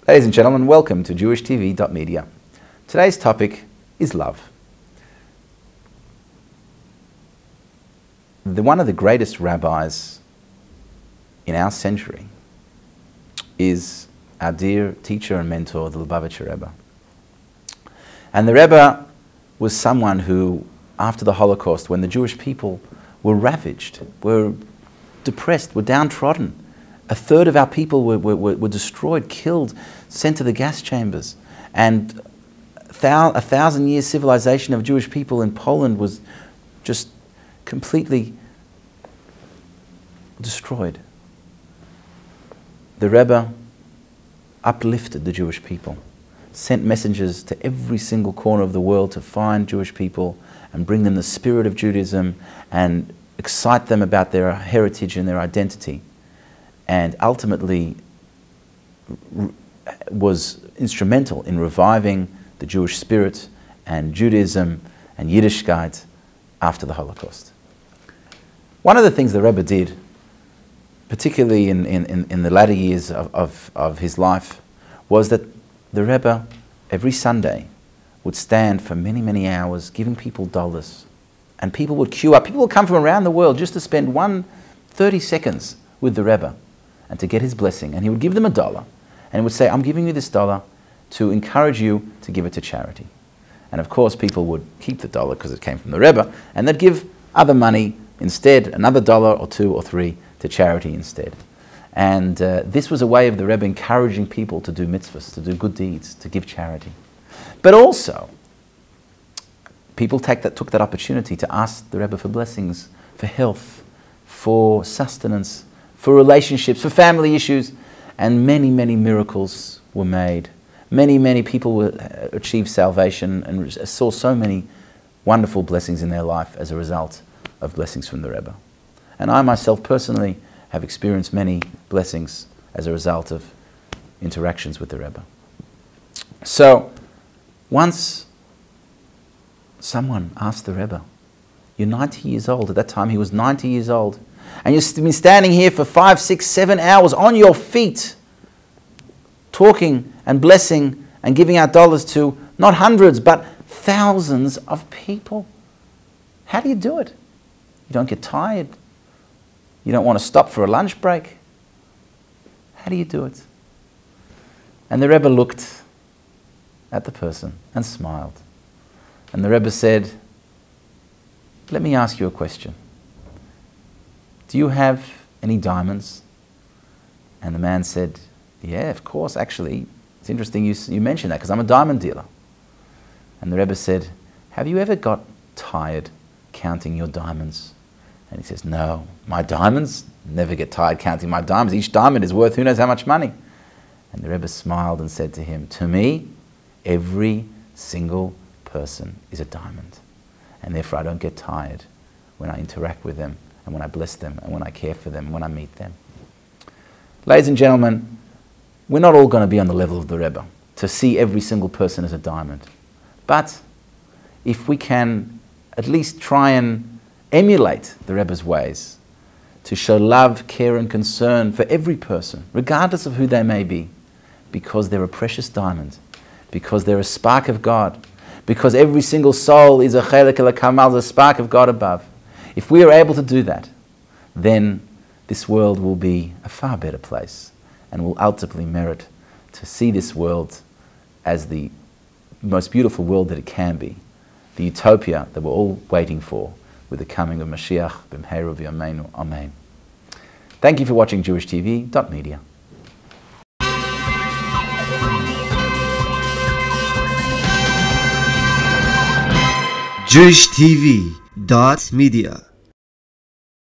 Ladies and gentlemen, welcome to JewishTV.media. Today's topic is love. One of the greatest rabbis in our century is our dear teacher and mentor, the Lubavitcher Rebbe. And the Rebbe was someone who, after the Holocaust, when the Jewish people were ravaged, were depressed, were downtrodden, a third of our people were destroyed, killed, sent to the gas chambers. And a 1,000-year civilization of Jewish people in Poland was just completely destroyed. The Rebbe uplifted the Jewish people, sent messengers to every single corner of the world to find Jewish people and bring them the spirit of Judaism and excite them about their heritage and their identity. And ultimately was instrumental in reviving the Jewish spirit and Judaism and Yiddishkeit after the Holocaust. One of the things the Rebbe did, particularly in the latter years of his life, was that the Rebbe, every Sunday, would stand for many, many hours giving people dollars. And people would queue up. People would come from around the world just to spend 30 seconds with the Rebbe and to get his blessing. And he would give them $1 and he would say, I'm giving you this $1 to encourage you to give it to charity. And of course people would keep the $1 because it came from the Rebbe, and they'd give other money instead, another $1 or $2 or $3 to charity instead. And this was a way of the Rebbe encouraging people to do mitzvahs, to do good deeds, to give charity. But also, people took that opportunity to ask the Rebbe for blessings, for health, for sustenance, for relationships, for family issues, and many, many miracles were made. Many, many people achieved salvation and saw so many wonderful blessings in their life as a result of blessings from the Rebbe. And I myself personally have experienced many blessings as a result of interactions with the Rebbe. So, once someone asked the Rebbe, you're 90 years old, at that time he was 90 years old, and you've been standing here for 5, 6, 7 hours on your feet, talking and blessing and giving out dollars to not hundreds but thousands of people. How do you do it? You don't get tired. You don't want to stop for a lunch break. How do you do it? And the Rebbe looked at the person and smiled. And the Rebbe said, let me ask you a question. Do you have any diamonds? And the man said, yeah, of course, actually. It's interesting you mention that because I'm a diamond dealer. And the Rebbe said, have you ever got tired counting your diamonds? And he says, no, my diamonds? Never get tired counting my diamonds. Each diamond is worth who knows how much money. And the Rebbe smiled and said to him, to me, every single person is a diamond. And therefore I don't get tired when I interact with them and when I bless them and when I care for them, when I meet them. Ladies and gentlemen, we're not all going to be on the level of the Rebbe to see every single person as a diamond. But if we can at least try and emulate the Rebbe's ways to show love, care and concern for every person, regardless of who they may be, because they're a precious diamond, because they're a spark of God, because every single soul is a chelek elakamal, a spark of God above. If we are able to do that, then this world will be a far better place and will ultimately merit to see this world as the most beautiful world that it can be, the utopia that we're all waiting for with the coming of Mashiach b'mheira v'yameinu. Amen. Thank you for watching JewishTV.media. JewishTV.media